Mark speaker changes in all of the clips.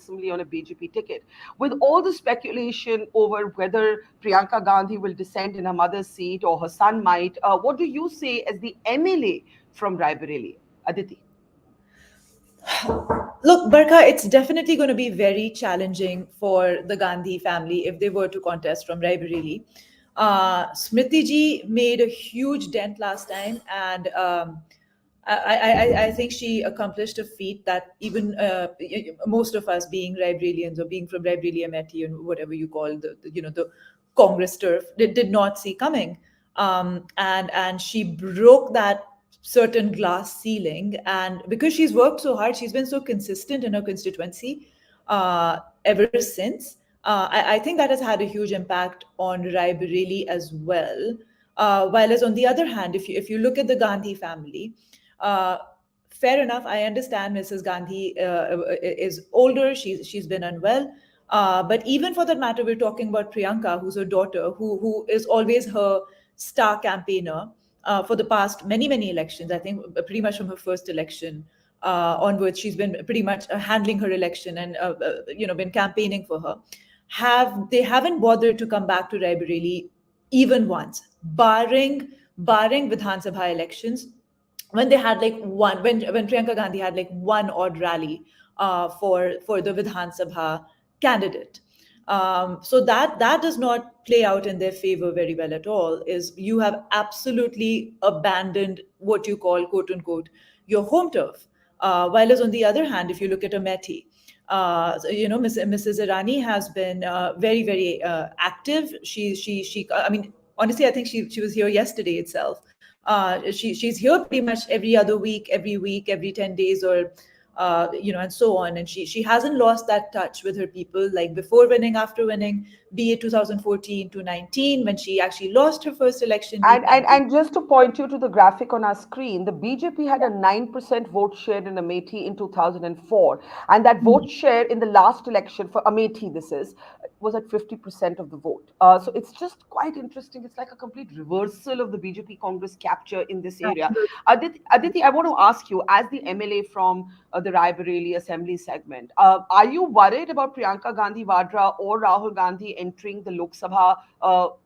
Speaker 1: Assembly on a BJP ticket. With all the speculation over whether Priyanka Gandhi will descend in her mother's seat or her son might, what do you say as the MLA from Rai Bareli, Aditi?
Speaker 2: Look, Barkha, it's definitely going to be very challenging for the Gandhi family if they were to contest from Rai Bareli. Smriti ji made a huge dent last time, and I think she accomplished a feat that even most of us, being Raebarelians or being from Raebareli, Amethi, and whatever you call the Congress turf, did not see coming. And she broke that certain glass ceiling, and because she's worked so hard, she's been so consistent in her constituency ever since. I think that has had a huge impact on Rai Bareli as well. While as on the other hand, if you look at the Gandhi family, uh, fair enough. I understand Mrs. Gandhi is older. She's been unwell. But even for that matter, we're talking about Priyanka, who's her daughter, who is always her star campaigner for the past many elections. I think pretty much from her first election onwards, she's been pretty much handling her election and been campaigning for her. They haven't bothered to come back to Raebareli even once, barring Vidhan Sabha elections, when they had like one when Priyanka Gandhi had like one odd rally for the Vidhan Sabha candidate. So that does not play out in their favor very well at all. Is you have absolutely abandoned what you call quote unquote your home turf. While as on the other hand, if you look at Amethi, Mrs. Irani has been very active. She. I mean, honestly, I think she was here yesterday itself. She's here pretty much every other week, every 10 days, or and so on. And she hasn't lost that touch with her people, like before winning, after winning, be it 2014 to 19 when she actually lost her first election, be
Speaker 1: And,
Speaker 2: it
Speaker 1: and
Speaker 2: 19.
Speaker 1: and just to point you to the graphic on our screen, the BJP had a 9% vote share in Amethi in 2004. And that vote share in the last election for Amethi, this is, was at 50% of the vote. So it's just quite interesting. It's like a complete reversal of the BJP Congress capture in this area.
Speaker 2: Absolutely.
Speaker 1: Aditi, I want to ask you, as the MLA from the Rai Bareli Assembly segment, are you worried about Priyanka Gandhi Vadra or Rahul Gandhi entering the Lok Sabha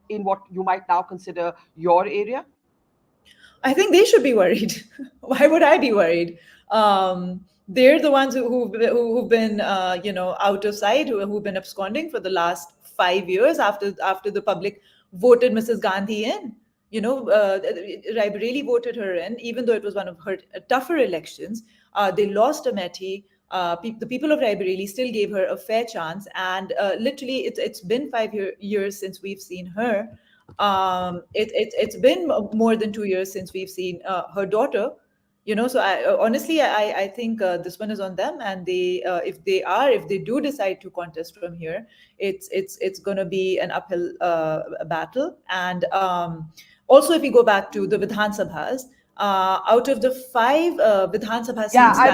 Speaker 1: in what you might now consider your area?
Speaker 2: I think they should be worried. Why would I be worried? They're the ones who've been, out of sight, who've been absconding for the last 5 years after the public voted Mrs. Gandhi in. Raebareli voted her in, even though it was one of her tougher elections. They lost Amethi. The people of Raebareli still gave her a fair chance, and literally, it's been 5 years since we've seen her. It's been more than 2 years since we've seen her daughter. So honestly, I think this one is on them, and if they do decide to contest from here, it's going to be an uphill battle. And also, if we go back to the Vidhan Sabhas, out of the five Vidhan Sabha
Speaker 1: Yeah,
Speaker 2: seats that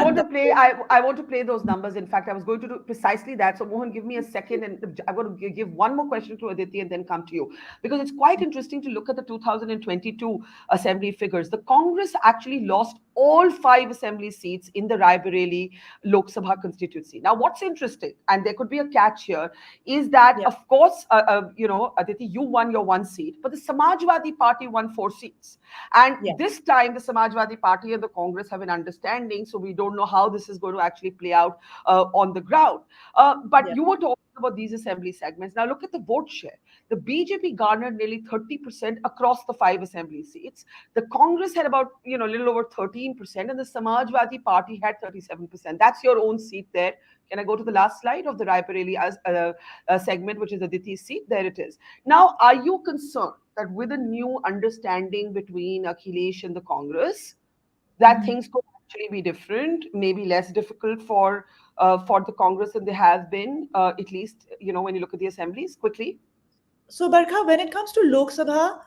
Speaker 1: I want to play those numbers. In fact, I was going to do precisely that. So Mohan, give me a second, and I'm going to give one more question to Aditi and then come to you, because it's quite interesting to look at the 2022 assembly figures. The Congress actually lost all five assembly seats in the Rae Bareli Lok Sabha constituency. Now, what's interesting, and there could be a catch here, is that
Speaker 2: yeah,
Speaker 1: of course, Aditi, you won your one seat, but the Samajwadi Party won four seats, and
Speaker 2: yeah,
Speaker 1: this time the Samajwadi Party and the Congress have an understanding. So we don't know how this is going to actually play out on the ground. But
Speaker 2: yeah.
Speaker 1: you were talking about these assembly segments. Now look at the vote share. The BJP garnered nearly 30% across the five assembly seats. The Congress had about a little over 13%, and the Samajwadi Party had 37%. That's your own seat there. Can I go to the last slide of the Rai Bareli segment, which is Aditi's seat? There it is. Now, are you concerned that with a new understanding between Akhilesh and the Congress, that
Speaker 2: Mhm.
Speaker 1: things could actually be different, maybe less difficult for the Congress than they have been, at least when you look at the assemblies quickly?
Speaker 2: So, Barkha, when it comes to Lok Sabha,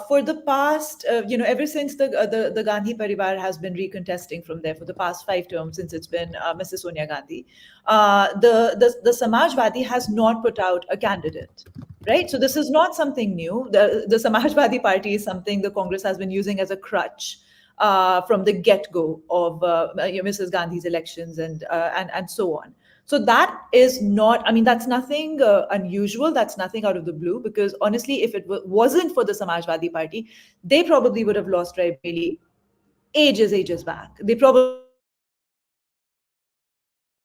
Speaker 2: for the past, ever since the Gandhi Parivar has been recontesting from there for the past 5 terms, since it's been Mrs. Sonia Gandhi, the Samajwadi has not put out a candidate, right? So this is not something new. The Samajwadi Party is something the Congress has been using as a crutch from the get-go of Mrs. Gandhi's elections and so on. So that is not, I mean, that's nothing unusual. That's nothing out of the blue, because honestly, if it wasn't for the Samajwadi Party, they probably would have lost Rai Bareli ages back. They probably would have lost Rai Bareli ages back.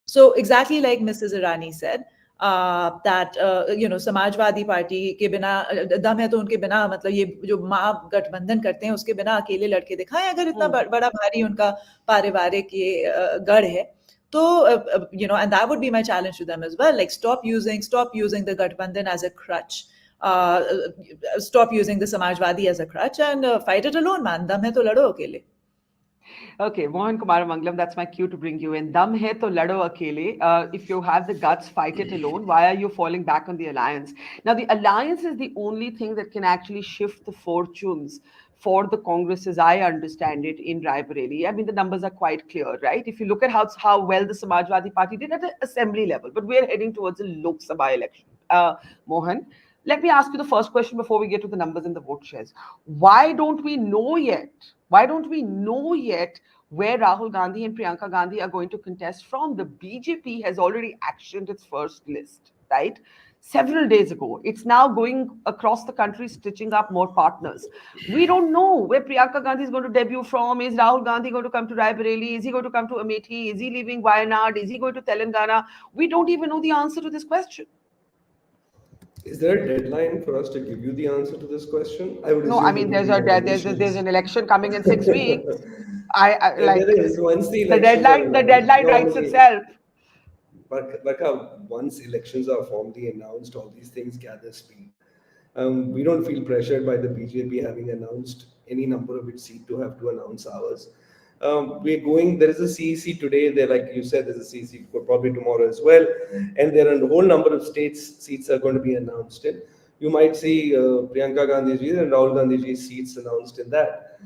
Speaker 2: So exactly like Mrs. Irani said, that Samajwadi party के बिना दम है तो उनके बिना, मतलब ये जो माँ गठबंधन करते हैं उसके बिना अकेले लड़के दिखाएं, अगर इतना बड़ा भारी उनका पारिवारिक ये गढ़ है तो and that would be my challenge to them as well, like stop using the Gathbandhan as a crutch. uh, Stop using the Samajwadi as a crutch and fight it alone, man. Dam hai to lado akele.
Speaker 1: Okay, Mohan Kumarmanglam, that's my cue to bring you in. Dam hai to lado akele. If you have the guts, fight it alone. Why are you falling back on the alliance? Now, the alliance is the only thing that can actually shift the fortunes for the Congress, as I understand it, in Rai Bareli. I mean, the numbers are quite clear, right? If you look at how well the Samajwadi Party did at the assembly level, but we're heading towards a Lok Sabha election. Mohan, let me ask you the first question before we get to the numbers and the vote shares. Why don't we know yet? Why don't we know yet where Rahul Gandhi and Priyanka Gandhi are going to contest from? The BJP has already actioned its first list, right? Several days ago. It's now going across the country, stitching up more partners. We don't know where Priyanka Gandhi is going to debut from. Is Rahul Gandhi going to come to Rai Bareli? Is he going to come to Amethi? Is he leaving Wayanad? Is he going to Telangana? We don't even know the answer to this question.
Speaker 3: Is there a deadline for us to give you the answer to this question? I would
Speaker 1: No, I
Speaker 3: assume it
Speaker 1: mean
Speaker 3: would be more
Speaker 1: there's
Speaker 3: elections.
Speaker 1: an election coming in 6 weeks. I like
Speaker 3: There is, once the
Speaker 1: the
Speaker 3: elections are
Speaker 1: deadline. The
Speaker 3: announced,
Speaker 1: deadline writes
Speaker 3: normally,
Speaker 1: itself.
Speaker 3: Barkha, once elections are formally announced, all these things gather speed. We don't feel pressured by the BJP having announced any number of its seats to have to announce ours. We're going, there is a CEC today, there, like you said, there's a CEC for probably tomorrow as well. And there are a whole number of states seats are going to be announced in. You might see Priyanka Gandhi's and Rahul Gandhi's seats announced in that.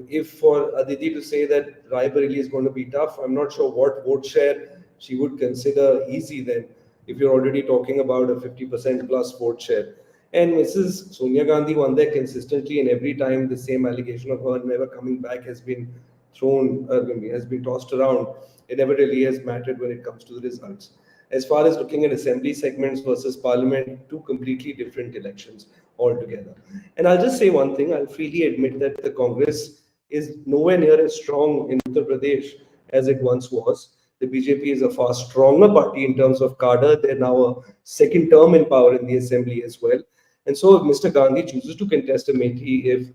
Speaker 3: If for Aditi to say that Rai Bareli is going to be tough, I'm not sure what vote share she would consider easy then, if you're already talking about a 50% plus vote share. And Mrs. Sonia Gandhi won there consistently, and every time the same allegation of her never coming back has been thrown, has been tossed around. It never really has mattered when it comes to the results. As far as looking at assembly segments versus parliament, two completely different elections altogether. And I'll just say one thing, I'll freely admit that the Congress is nowhere near as strong in Uttar Pradesh as it once was. The BJP is a far stronger party in terms of cadre. They're now a second term in power in the assembly as well. And so if Mr. Gandhi chooses to contest Amethi, if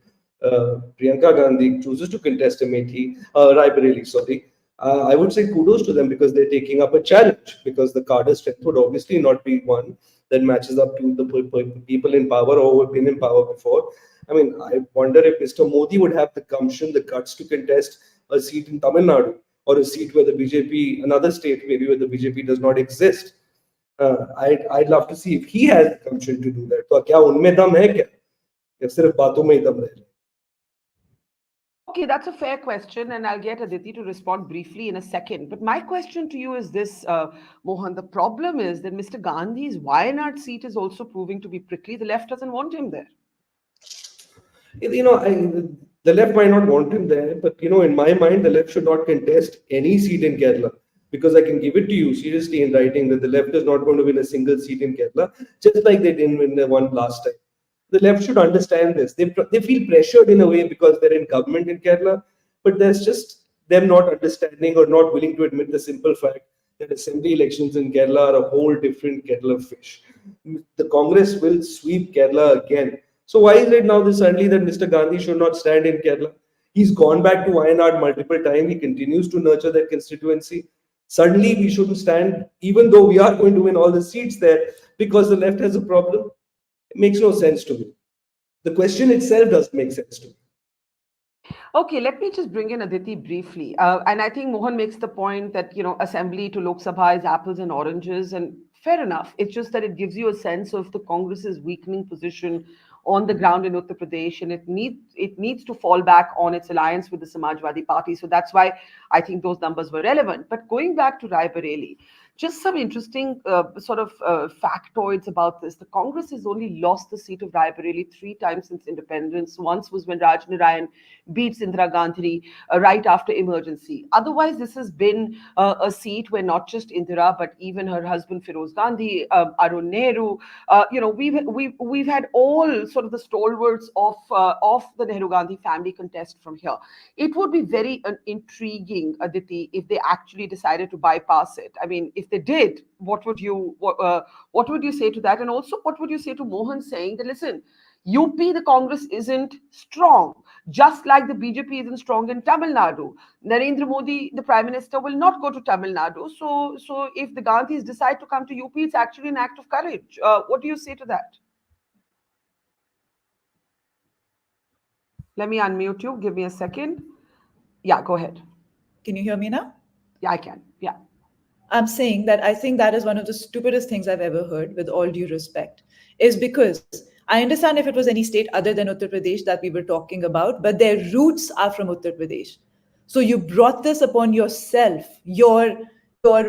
Speaker 3: Priyanka Gandhi chooses to contest Amethi, Rai Bareli, sorry, I would say kudos to them because they're taking up a challenge, because the cadre strength would obviously not be one that matches up to the people in power or who have been in power before. I mean, I wonder if Mr. Modi would have the gumption, the guts to contest a seat in Tamil Nadu or a seat where the BJP, another state maybe where the BJP does not exist. I'd love to see if he has the gumption to do that. तो क्या उनमें दम है क्या? या सिर्फ बातों में ही दम रह?
Speaker 1: Okay, that's a fair question, and I'll get Aditi to respond briefly in a second. But my question to you is this, Mohan. The problem is that Mr. Gandhi's Wayanad seat is also proving to be prickly. The left doesn't want him there.
Speaker 3: The left might not want him there, but in my mind, the left should not contest any seat in Kerala, because I can give it to you seriously in writing that the left is not going to win a single seat in Kerala, just like they didn't win the one last time. The left should understand this. They feel pressured in a way because they're in government in Kerala, but there's just them not understanding or not willing to admit the simple fact that assembly elections in Kerala are a whole different kettle of fish. The Congress will sweep Kerala again. So why is it now suddenly that Mr. Gandhi should not stand in Kerala? He's gone back to Wayanad multiple times. He continues to nurture that constituency. Suddenly we shouldn't stand, even though we are going to win all the seats there, because the left has a problem. It makes no sense to me. The question itself doesn't make sense to me.
Speaker 1: Okay, let me just bring in Aditi briefly. And I think Mohan makes the point that, assembly to Lok Sabha is apples and oranges, and fair enough. It's just that it gives you a sense of the Congress's weakening position on the ground in Uttar Pradesh, and it needs to fall back on its alliance with the Samajwadi Party. So that's why I think those numbers were relevant. But going back to Rai Bareli, Just some interesting factoids about this. The Congress has only lost the seat of Rai Bareli 3 times since independence. Once was when Raj Narayan beats Indira Gandhi right after emergency. Otherwise, this has been a seat where not just Indira, but even her husband Feroz Gandhi, Arun Nehru, we've had all sort of the stalwarts of the Nehru Gandhi family contest from here. It would be very intriguing, Aditi, if they actually decided to bypass it. I mean, if they did, what would you say to that? And also, what would you say to Mohan saying that, listen, UP, the Congress isn't strong, just like the BJP isn't strong in Tamil Nadu. Narendra Modi, the Prime Minister, will not go to Tamil Nadu. So if the Gandhis decide to come to UP, it's actually an act of courage. What do you say to that? Let me unmute you. Give me a second. Yeah, go ahead.
Speaker 2: Can you hear me now?
Speaker 1: Yeah, I can. Yeah.
Speaker 2: I'm saying that I think that is one of the stupidest things I've ever heard, with all due respect, is because I understand if it was any state other than Uttar Pradesh that we were talking about, but their roots are from Uttar Pradesh. So you brought this upon yourself. Your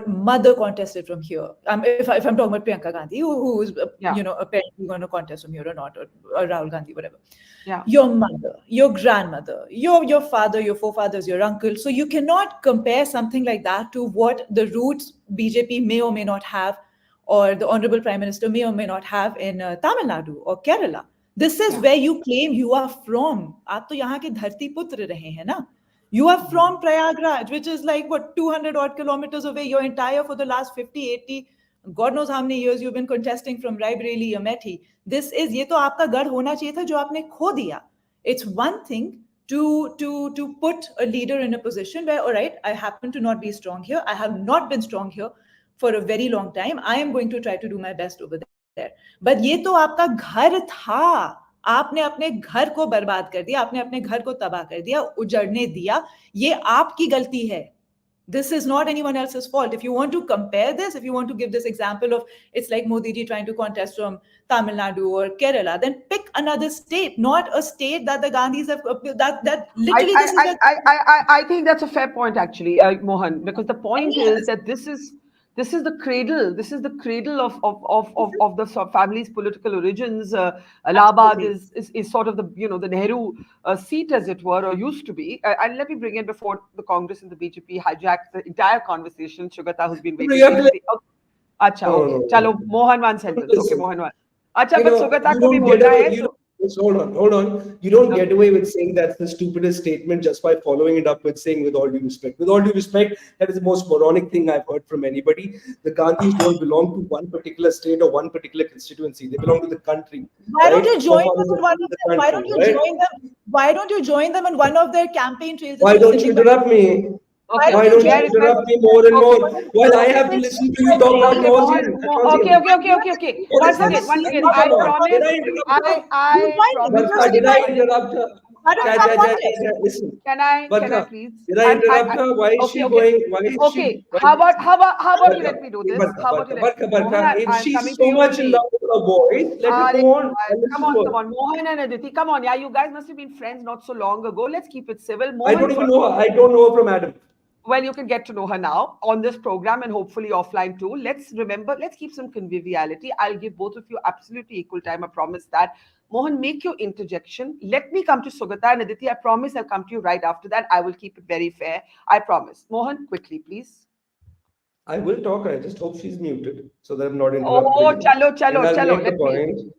Speaker 2: mother contested from here. If I'm talking about Priyanka Gandhi, who is apparently going to contest from here or not, or Rahul Gandhi, whatever.
Speaker 1: Yeah.
Speaker 2: Your mother, your grandmother, your father, your forefathers, your uncle. So you cannot compare something like that to what the roots BJP may or may not have, or the Honorable Prime Minister may or may not have in Tamil Nadu or Kerala. This is where you claim you are from. आप तो यहाँ के धरती पुत्र रहे हैं ना? You are from Prayagraj, which is like, what, 200 odd kilometers away. Your entire, for the last 50, 80, God knows how many years you've been contesting from Rae Bareli, Amethi. This is, ये तो आपका गढ़ होना चाहिए था जो आपने खो दिया. It's one thing to put a leader in a position where, all right, I happen to not be strong here. I have not been strong here for a very long time. I am going to try to do my best over there. But ये तो आपका घर था. आपने अपने घर को बर्बाद कर दिया, आपने अपने घर को तबाह कर दिया, उजड़ने दिया. ये आपकी गलती है. This is not anyone else's fault. If you want to compare this, if you want to give this example of it's like Modi ji trying to contest from Tamil Nadu or Kerala, then pick another state, not a state that the Gandhis have, that literally
Speaker 1: I think that's a fair point, actually, Mohan, because the point is that this is the cradle. This is the cradle of the family's political origins. Allahabad is sort of the the Nehru seat, as it were, or used to be. And let me bring in, before the Congress and the BJP hijack the entire conversation, Sugata, who's been waiting. Acha, okay. Chalo, Mohan one sentence. Okay, Mohan one. Acha, but Sugata ko bhi bolna hai.
Speaker 3: Hold on. You don't get away with saying that's the stupidest statement just by following it up with saying, with all due respect. With all due respect, that is the most moronic thing I've heard from anybody. The Gandhis don't belong to one particular state or one particular constituency. They belong to the country.
Speaker 2: Why don't you join them in one of them? Why don't you join them? Why don't you join them in one of their campaign trails?
Speaker 3: Why don't you interrupt me?
Speaker 1: Okay.
Speaker 3: Why don't you interrupt me more and more? While I have to listen to you talk about
Speaker 1: Okay. Once again, I promise.
Speaker 3: Did I interrupt her? Listen.
Speaker 1: Can I please?
Speaker 3: Did I interrupt her? Why is she going? Why is
Speaker 1: she? How about you let me do this? How about you let me?
Speaker 3: Barkha, if she's so much in love with her voice, let it go on.
Speaker 1: Come on. Mohan and Aditi, come on. Yeah, you guys must have been friends not so long ago. Let's keep it civil.
Speaker 3: I don't even know her. I don't know her from Adam.
Speaker 1: Well, you can get to know her now on this program and hopefully offline too. Let's keep some conviviality. I'll give both of you absolutely equal time. I promise that. Mohan, make your interjection. Let me come to Sugata and Aditi. I promise I'll come to you right after that. I will keep it very fair. I promise. Mohan, quickly, please.
Speaker 3: I will talk. I just hope she's muted so that I'm not interrupted.
Speaker 1: Oh, chalo.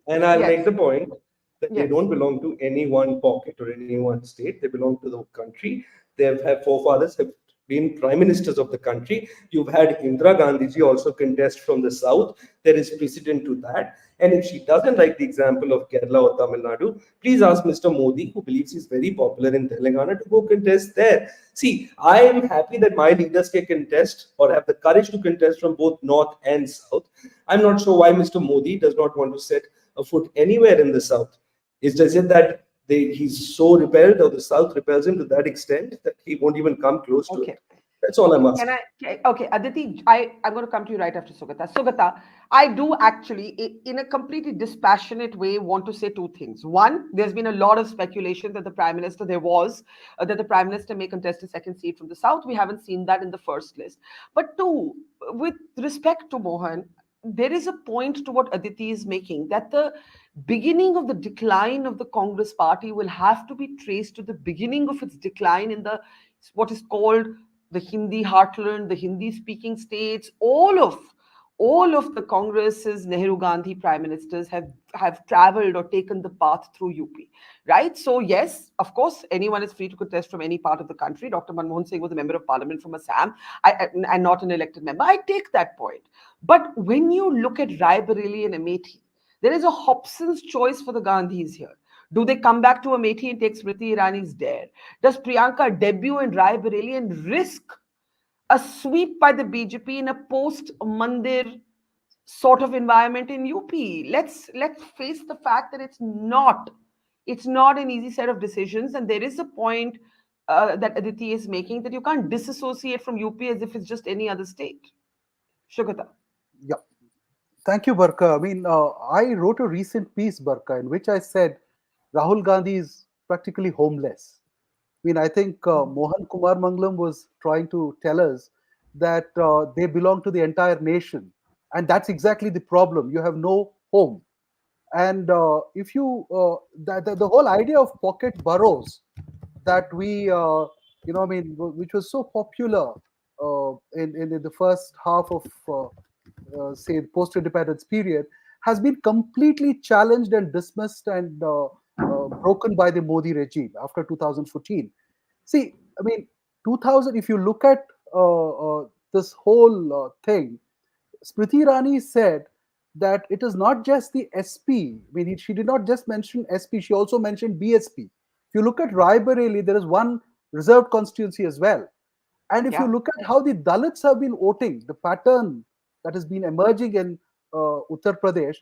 Speaker 3: And I'll make the point that they don't belong to any one pocket or any one state. They belong to the country. Their forefathers have been prime ministers of the country. You've had Indira Gandhi ji also contest from the south. There is precedent to that. And if she doesn't like the example of Kerala or Tamil Nadu, please ask Mr. Modi, who believes he's very popular in Telangana, to go contest there. See, I am happy that my leaders can contest or have the courage to contest from both north and south. I'm not sure why Mr. Modi does not want to set a foot anywhere in the south. Is it that he's so repelled, or the south repels him to that extent that he won't even come close to it? That's all I'm
Speaker 1: Okay, can
Speaker 3: asking.
Speaker 1: okay, Aditi, I'm going to come to you right after Sugata. Sugata, I do actually, in a completely dispassionate way, want to say two things. One, there's been a lot of speculation that the Prime Minister, that the Prime Minister may contest a second seat from the South. We haven't seen that in the first list. But two, with respect to Mohan, there is a point to what Aditi is making, that the beginning of the decline of the Congress party will have to be traced to the beginning of its decline in the what is called the Hindi heartland, the Hindi speaking states, all of the Congress's Nehru Gandhi prime ministers have traveled or taken the path through UP, right? So yes, of course, anyone is free to contest from any part of the country. Dr. Manmohan Singh was a member of parliament from Assam, and not an elected member. I take that point. But when you look at Rai Bareli and Amethi, there is a Hobson's choice for the Gandhis here. Do they come back to Amethi and take Smriti Irani's dare? Does Priyanka debut in Rai Bareli and risk a sweep by the BJP in a post Mandir sort of environment in UP? Let's face the fact that it's not an easy set of decisions, and there is a point that Aditi is making, that you can't disassociate from UP as if it's just any other state. Shugata.
Speaker 4: Yeah. Thank you, Barkha. I mean, I wrote a recent piece, Barkha, in which I said Rahul Gandhi is practically homeless. I mean, I think Mohan Kumarmanglam was trying to tell us that they belong to the entire nation. And that's exactly the problem. You have no home. And if you, the whole idea of pocket boroughs that I mean, which was so popular in the first half of, say, post-independence period, has been completely challenged and dismissed and broken by the Modi regime after 2014. See, I mean, 2000, if you look at this whole thing, Smriti Irani said that it is not just the SP. I mean, she did not just mention SP, she also mentioned BSP. If you look at Rai Bareli, there is one reserved constituency as well. And if you
Speaker 1: Yeah.
Speaker 4: look at how the Dalits have been voting, the pattern that has been emerging in Uttar Pradesh,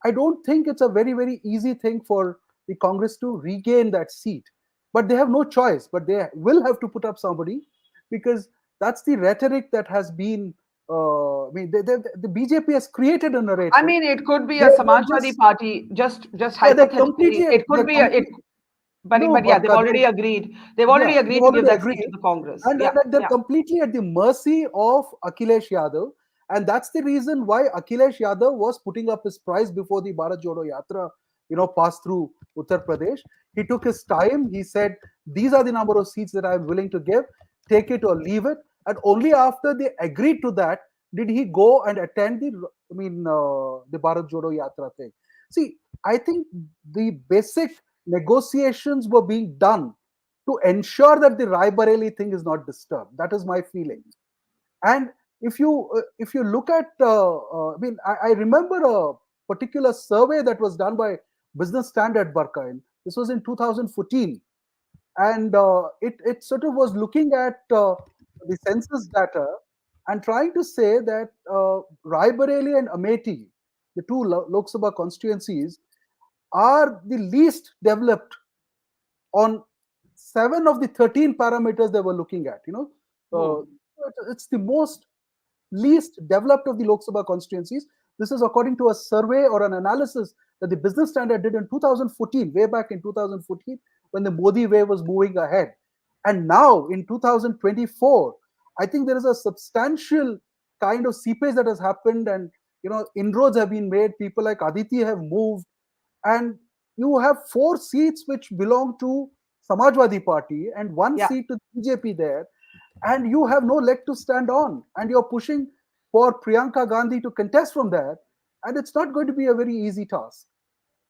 Speaker 4: I don't think it's a very, very easy thing for the Congress to regain that seat. But they have no choice, but they will have to put up somebody because that's the rhetoric that has been. I mean, the BJP has created a
Speaker 1: I
Speaker 4: narrative.
Speaker 1: mean, it could be a
Speaker 4: They're
Speaker 1: Samajwadi
Speaker 4: just,
Speaker 1: Party, just
Speaker 4: yeah,
Speaker 1: hypothetically. It could
Speaker 4: they're
Speaker 1: be it,
Speaker 4: completely, no,
Speaker 1: but yeah, they've
Speaker 4: Barka,
Speaker 1: already agreed. They've
Speaker 4: yeah,
Speaker 1: already
Speaker 4: they've
Speaker 1: agreed to give
Speaker 4: already
Speaker 1: that seat
Speaker 4: agreed,
Speaker 1: to the Congress.
Speaker 4: and
Speaker 1: Yeah,
Speaker 4: they're
Speaker 1: yeah,
Speaker 4: completely at the mercy of Akhilesh Yadav, and that's the reason why Akhilesh Yadav was putting up his price before the Bharat Jodo Yatra, passed through Uttar Pradesh. He took his time. He said, "These are the number of seats that I'm willing to give. Take it or leave it." And only after they agreed to that did he go and attend the Bharat Jodo Yatra thing. See, I think the basic negotiations were being done to ensure that the Rai Bareli thing is not disturbed. That is my feeling. And if you look at, I remember a particular survey that was done by Business Standard Barkain. This was in 2014, and it sort of was looking at the census data and trying to say that Rai Bareli and Amethi, the two Lok Sabha constituencies, are the least developed on 7 of the 13 parameters they were looking at.
Speaker 1: hmm.
Speaker 4: It's the most least developed of the Lok Sabha constituencies. This is according to a survey or an analysis that the Business Standard did in 2014, way back in 2014, when the Modi wave was moving ahead. And now in 2024, I think there is a substantial kind of seepage that has happened, and inroads have been made. People like Aditi have moved, and you have 4 seats which belong to Samajwadi Party and one
Speaker 1: Yeah.
Speaker 4: seat to the BJP there, and you have no leg to stand on, and you're pushing for Priyanka Gandhi to contest from there, and it's not going to be a very easy task.